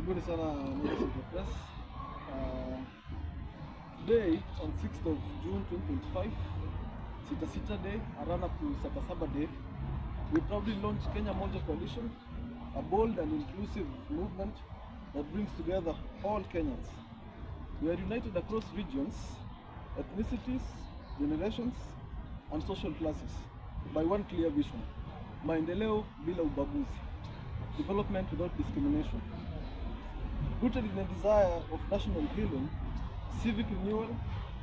Karibuni sana members of the press. Today, on 6th of June 2025, Sita Day, a run-up to Sabasaba Day, we proudly launched Kenya Moja Coalition, a bold and inclusive movement that brings together all Kenyans. We are united across regions, ethnicities, generations, and social classes by one clear vision: maendeleo bila ubaguzi, development without discrimination. Rooted in a desire of national healing, civic renewal,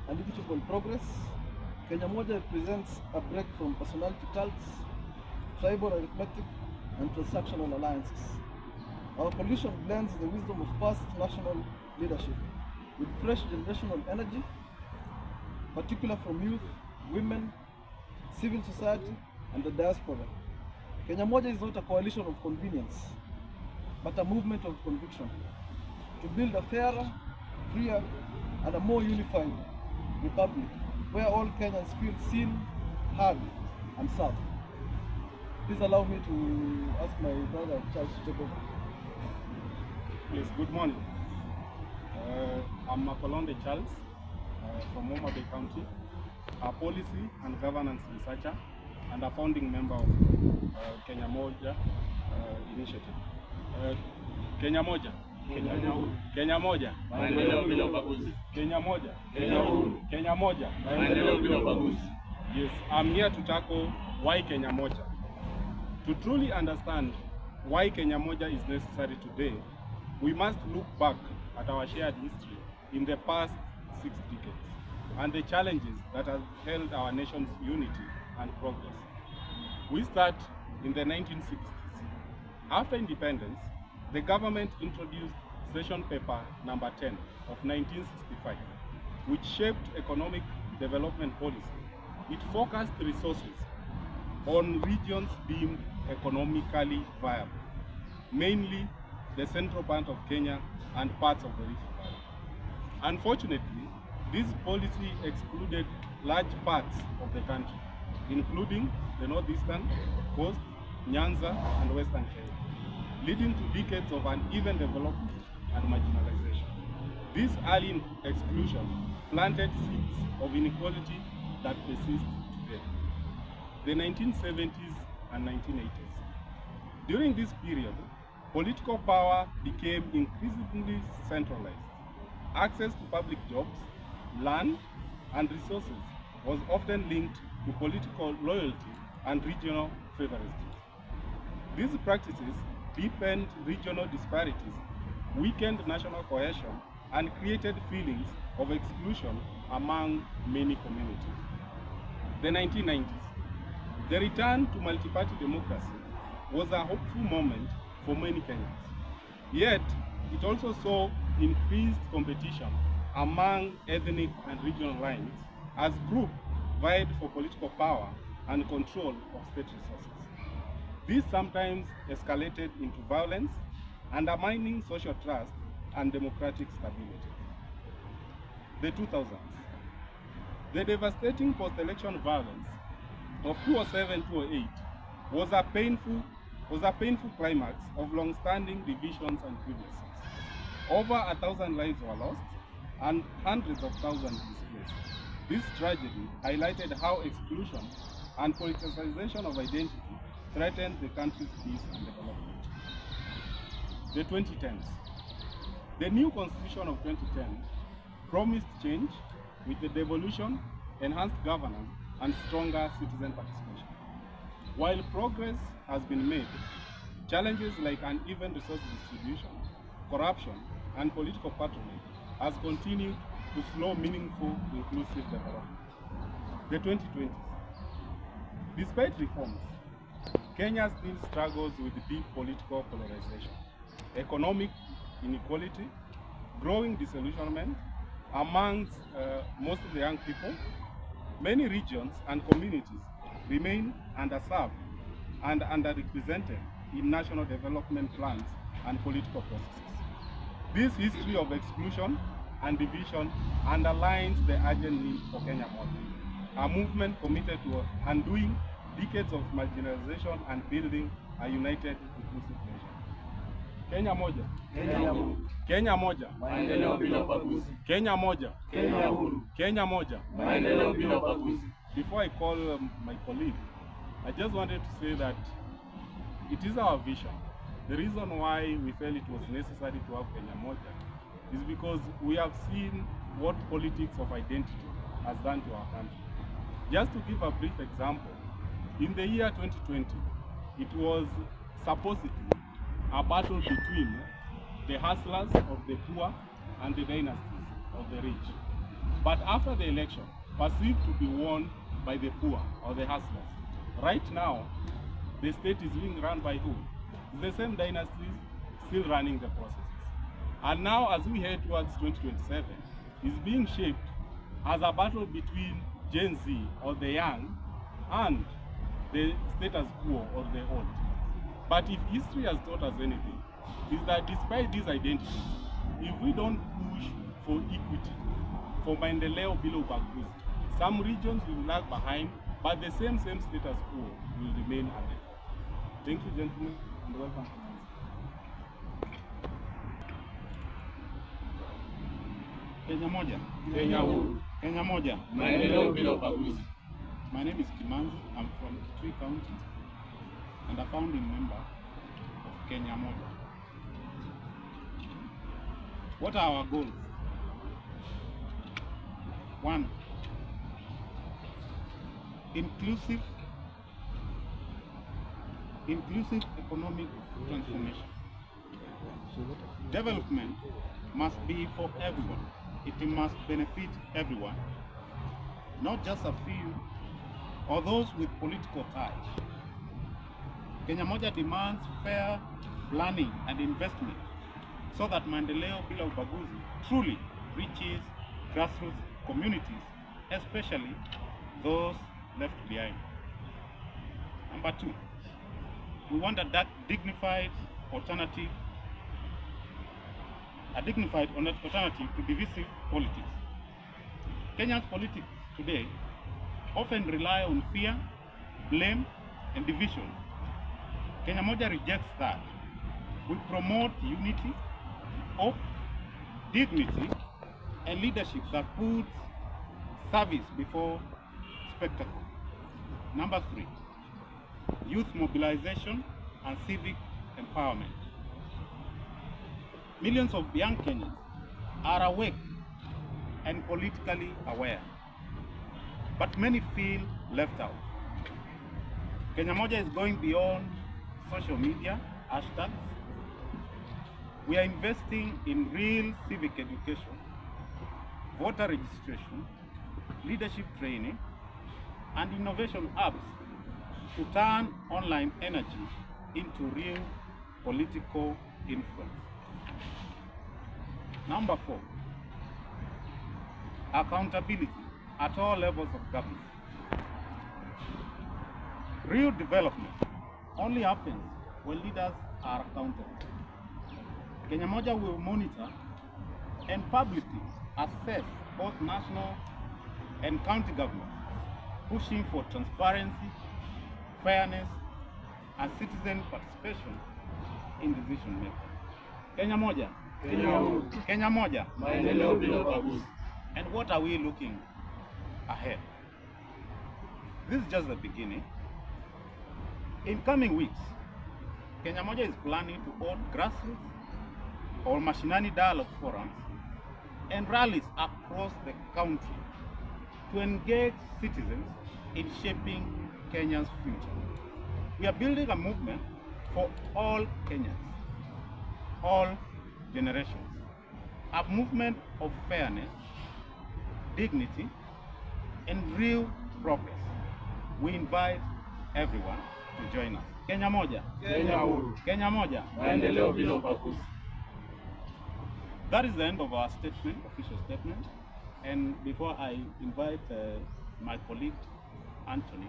and equitable progress, Kenya Moja represents a break from personality cults, tribal arithmetic, and transactional alliances. Our coalition blends the wisdom of past national leadership with fresh generational energy, particularly from youth, women, civil society, and the diaspora. Kenya Moja is not a coalition of convenience, but a movement of conviction to build a fairer, freer, and a more unified republic where all Kenyans feel seen, heard, and served. Please allow me to ask my brother Charles to take over. Yes, good morning. I'm Makolonde Charles from Homa Bay County, a policy and governance researcher and a founding member of Kenya Moja initiative. Kenya Moja. Kenya Moja. Maendeleo bila ubaguzi. Kenya Moja. Kenya huru. Kenya Moja. Maendeleo bila ubaguzi. Yes, I'm here to tackle why Kenya Moja. To truly understand why Kenya Moja is necessary today, we must look back at our shared history in the past 6 decades and the challenges that have held our nation's unity and progress. We start in the 1960s. After independence, the government introduced Session Paper number 10 of 1965, which shaped economic development policy. It focused resources on regions deemed economically viable, mainly the central part of Kenya and parts of the Rift Valley. Unfortunately, this policy excluded large parts of the country, including the northeastern coast, Nyanza, and western Kenya, leading to decades of uneven development and marginalization. This early exclusion planted seeds of inequality that persist today. The 1970s and 1980s. During this period, political power became increasingly centralized. Access to public jobs, land, and resources was often linked to political loyalty and regional favoritism. These practices deepened regional disparities, weakened national cohesion, and created feelings of exclusion among many communities. The 1990s. The return to multi-party democracy was a hopeful moment for many Kenyans. Yet, it also saw increased competition among ethnic and regional lines as groups vied for political power and control of state resources. This sometimes escalated into violence, undermining social trust and democratic stability. The 2000s. The devastating post-election violence of 2007-2008 was a painful climax of long-standing divisions and grievances. Over 1,000 lives were lost and hundreds of thousands displaced. This tragedy highlighted how exclusion and politicization of identity threatened the country's peace and development. The 2010s. The new constitution of 2010 promised change with the devolution, enhanced governance, and stronger citizen participation. While progress has been made, challenges like uneven resource distribution, corruption, and political patronage has continued to slow meaningful inclusive development. The 2020s. Despite reforms, Kenya still struggles with deep political polarization, economic inequality, growing disillusionment amongst most of the young people. Many regions and communities remain underserved and underrepresented in national development plans and political processes. This history of exclusion and division underlines the urgent need for Kenya Moja, a movement committed to undoing decades of marginalization and building a united, inclusive nation. Kenya moja. Kenya huru. Kenya moja. Maendeleo bila ubaguzi. Kenya moja. Kenya huru. Kenya moja. Maendeleo bila ubaguzi. Before I call my colleague, I just wanted to say that it is our vision. The reason why we felt it was necessary to have Kenya moja is because we have seen what politics of identity has done to our country. Just to give a brief example, in the year 2020, it was supposedly a battle between the hustlers of the poor and the dynasties of the rich. But after the election, perceived to be won by the poor or the hustlers, right now, the state is being run by who? It's the same dynasties still running the processes. And now, as we head towards 2027, it's being shaped as a battle between Gen Z or the young and the status quo or the old. But if history has taught us anything, is that despite these identities, if we don't push for equity, for maendeleo bila ubaguzi, some regions will lag behind, but the same status quo will remain ahead. Thank you, gentlemen, and welcome. Kenya moja. Kenya huru. Kenya moja. Maendeleo bila ubaguzi. My name is Kimanzi. I'm from Kitui County and a founding member of Kenya moja. What are our goals? 1. Inclusive economic transformation. Development must be for everyone. It must benefit everyone, not just a few or those with political ties. Kenya moja demands fair planning and investment so that maendeleo bila ubaguzi truly reaches grassroots communities, especially those left behind. Number 2, we want a dignified alternative to divisive politics. Kenya's politics today often rely on fear, blame, and division. Kenya moja rejects that. We promote unity, hope, dignity, and leadership that puts service before spectacle. Number 3, youth mobilization and civic empowerment. Millions of young Kenyans are awake and politically aware, but many feel left out. Kenya moja is going beyond social media hashtags. We are investing in real civic education, voter registration, leadership training, and innovation apps to turn online energy into real political influence. Number 4, accountability at all levels of government. Real development only happens when leaders are accountable. Kenya moja will monitor and publicly assess both national and county governments, pushing for transparency, fairness, and citizen participation in decision making. Kenya moja. Kenya huru. Kenya moja. Maendeleo bila ubaguzi. And what are we looking ahead? This is just the beginning. In coming weeks, Kenya moja is planning to hold grassroots or mashinani dialogue forums and rallies across the country to engage citizens in shaping Kenya's future. We are building a movement for all Kenyans, all generations, a movement of fairness, dignity, and real progress. We invite everyone to join us. Kenya moja. Kenya huru. Kenya moja. Maendeleo bila ubaguzi. That is the end of our statement, official statement. And before I invite my colleague, Anthony,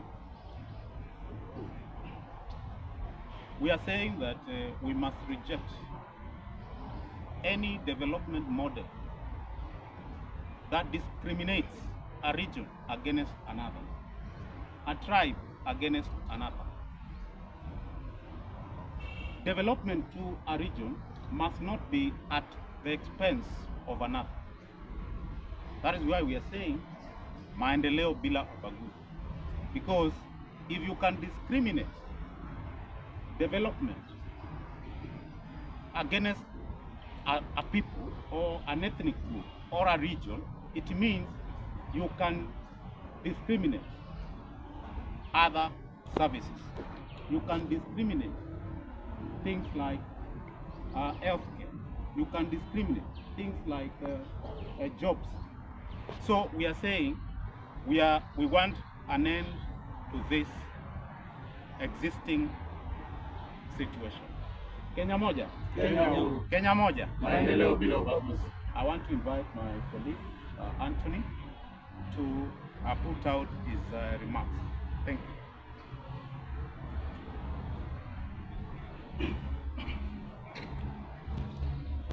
we are saying that we must reject any development model that discriminates a region against another, a tribe against another. Development to a region must not be at the expense of another. That is why we are saying maendeleo bila ubaguzi. Because if you can discriminate development against a people or an ethnic group or a region, it means you can discriminate other services. You can discriminate things like healthcare. You can discriminate things like jobs. So we are saying we want an end to this existing situation. Kenya moja. Kenya huru. Kenya moja. Maendeleo bila ubaguzi. I want to invite my colleague Anthony to put out his remarks. Thank you.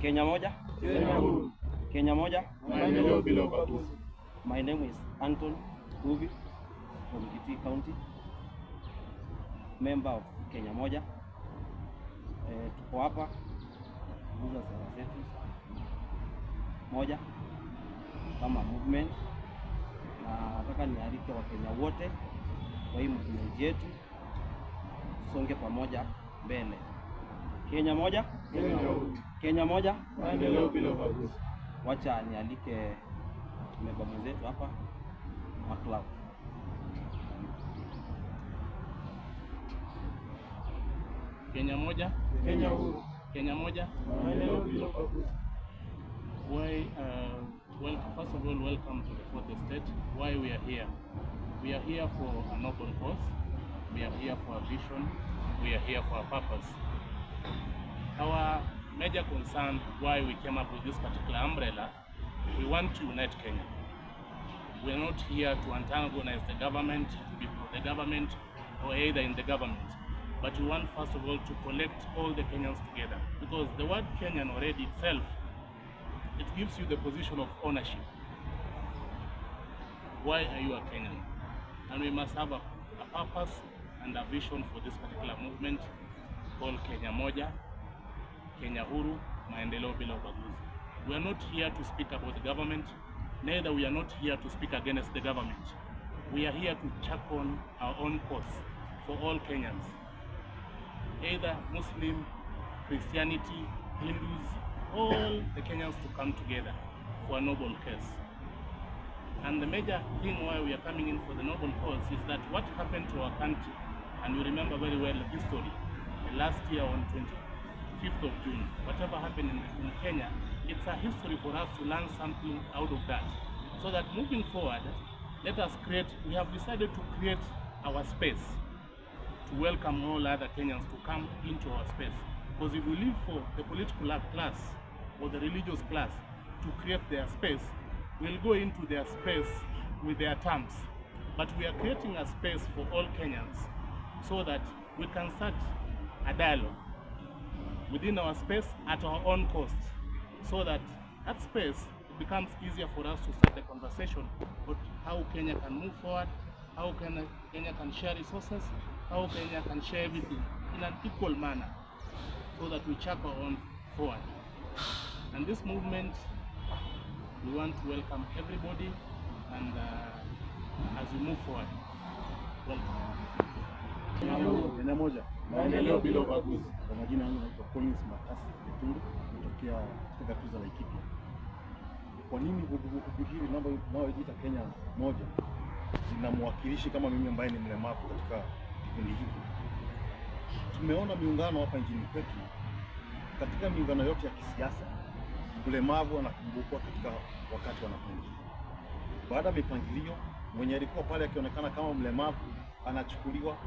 Kenya moja. Kenya huru. Kenya moja. Maendeleo bila ubaguzi. My name is Anton Uvi from Kitui County, member of Kenya moja. Tuko hapa kuuza sera zetu moja kama movement, na nataka nialike Wakenya wote kwa hii movement yetu, songe pamoja mbele. Kenya moja. Kenya huru. Kenya moja. Maendeleo bila ubaguzi. Wacha nialike member mwenzetu hapa McLeod. Kenya moja. Kenya huru. Kenya moja. Maendeleo bila ubaguzi. Why, well, first of all, welcome to the fourth estate. Why we are here? We are here for a noble cause. We are here for a vision. We are here for a purpose. Our major concern why we came up with this particular umbrella, we want to unite Kenya. We are not here to antagonize the government, to be for the government, or either in the government. But we want, first of all, to collect all the Kenyans together. Because the word Kenyan already itself, it gives you the position of ownership. Why are you a Kenyan? And we must have a purpose and a vision for this particular movement called Kenya moja, Kenya huru, maendeleo bila ubaguzi. We are not here to speak about the government, neither we are not here to speak against the government. We are here to check on our own cause for all Kenyans, either Muslim, Christianity, Hindus, all the Kenyans to come together for a noble cause. And the major thing why we are coming in for the noble cause is that what happened to our country, and you remember very well the history, last year on 25th of June, whatever happened in Kenya, it's a history for us to learn something out of that. So that moving forward, let us create, we have decided to create our space to welcome all other Kenyans to come into our space. Because if we leave for the political class or the religious class to create their space, we'll go into their space with their terms. But we are creating a space for all Kenyans so that we can start a dialogue within our space at our own cost, so that that space becomes easier for us to start the conversation about how Kenya can move forward, how Kenya can share resources, how Kenya can share everything in an equal manner, so that we chart our own forward. And this movement, we want to welcome everybody, and as we move forward, welcome. Kenya moja. Maendeleo bila ubaguzi. Kwa majina yangu naitwa Collins Makasi Kitundu, kutokea katika tuza la Laikipia. Kwa nini vuguvugu hili linalojiita Kenya moja linamwakilishi kama mimi ambaye ni mlemavu katika kikundi hiki? Tumeona miungano hapa nchini kwetu, katika miungano yote ya kisiasa, mlemavu anakumbukwa katika wakati wa mapangilio. Baada ya mipangilio, mwenye alikuwa pale akionekana kama mlemavu anachukuliwa,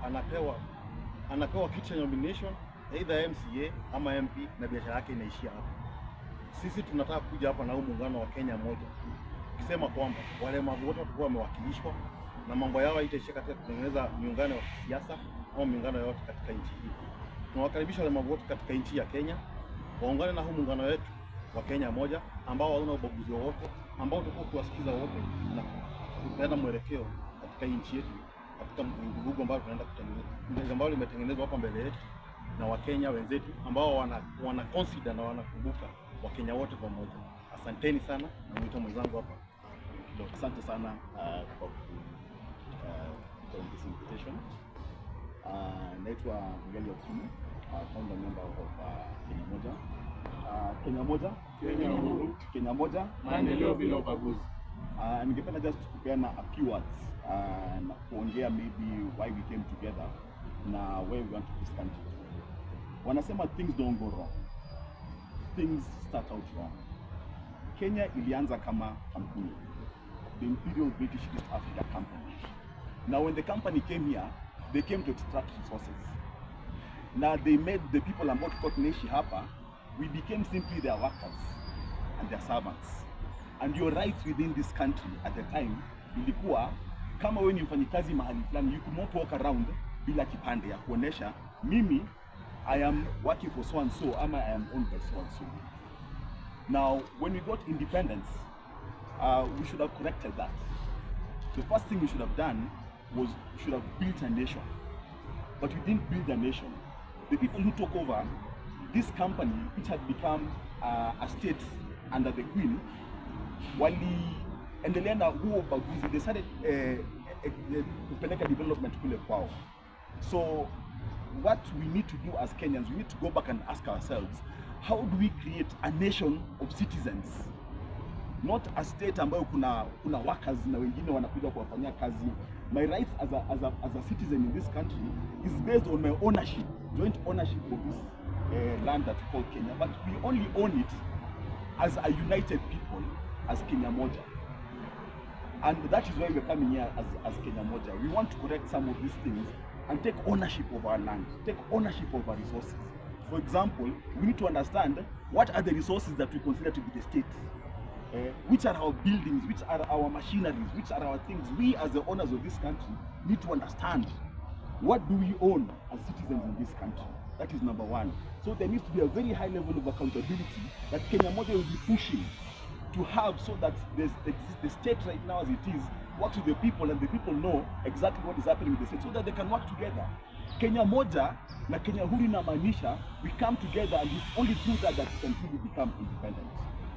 anapewa kiti cha nomination either MCA ama MP, na biashara yake inaishia hapo. Sisi tunataka kuja hapa na huu muungano wa Kenya moja, ukisema kwamba walemavu wote watakuwa wamewakilishwa na mambo yao haitaishia katika kutengeneza miungano ya kisiasa au miungano yote katika nchi hii. Tunawakaribisha walemavu wote katika nchi ya Kenya waungane na huu muungano wetu wa Kenya moja, ambao hauna ubaguzi wowote, ambao tutakuwa kuwasikiza wote na kupeana mwelekeo katika nchi yetu, katika mvugugu ambao tunaenda kutengeneza, ambao limetengenezwa hapa mbele yetu, na Wakenya wenzetu ambao wana consider na wanakumbuka Wakenya wote pamoja. Asanteni sana, na mwito mwenzangu hapa. Asante sana for this invitation. Naitwa Mgali Okunu, founder member of Kenya Moja. Kenya Moja, Kenya Moja, maendeleo bila ubaguzi. Ningependa just kupeana a few words na kuongea maybe why we came together na where we want to this country. Wanasema things don't go wrong, things start out wrong. Kenya ilianza kama kampuni, the Imperial British East Africa Company. Now when the company came here, they came to extract resources. Now they made the people ambao tuko tunaishi hapa, we became simply their workers and their servants. And your rights within this country at the time ilikuwa kama wewe ni mfanyikazi mahali fulani, you could not walk around bila kipande ya kuonesha mimi I am working for so and so ama I am owned by so and so. Now when we got independence, we should have corrected that. The first thing we should have done was we should have built a nation. But we didn't build a nation. The people who took over this company, which had become a state under the Queen, waliendelea na huo ubaguzi. They started kupeleka development kule kwao. So what we need to do as Kenyans, we need to go back and ask ourselves, how do we create a nation of citizens? Not a state ambayo kuna workers na wengine wanakuja kuwafanyia kazi. My rights as a citizen in this country is based on my ownership, joint ownership of this land that we call Kenya. But we only own it as a united people, as Kenya Moja. And that is why we're coming here as Kenya Moja. We want to correct some of these things and take ownership of our land, take ownership of our resources. For example, we need to understand what are the resources that we consider to be the state. Which are our buildings, which are our machineries, which are our things. We as the owners of this country need to understand what do we own as citizens in this country. That is number one. So there needs to be a very high level of accountability that Kenya Moja will be pushing to have, so that the state right now as it is works with the people and the people know exactly what is happening with the state so that they can work together. Kenya Moja na Kenya Huru inamaanisha we come together, and it's only through that we can truly become independent.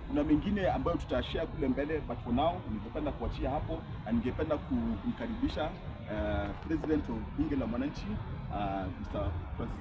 Kuna mengine ambayo tutashare kule mbele, but for now ningependa kuachia hapo, na ningependa kumkaribisha President of Bunge la Mwananchi, Mr. Francis.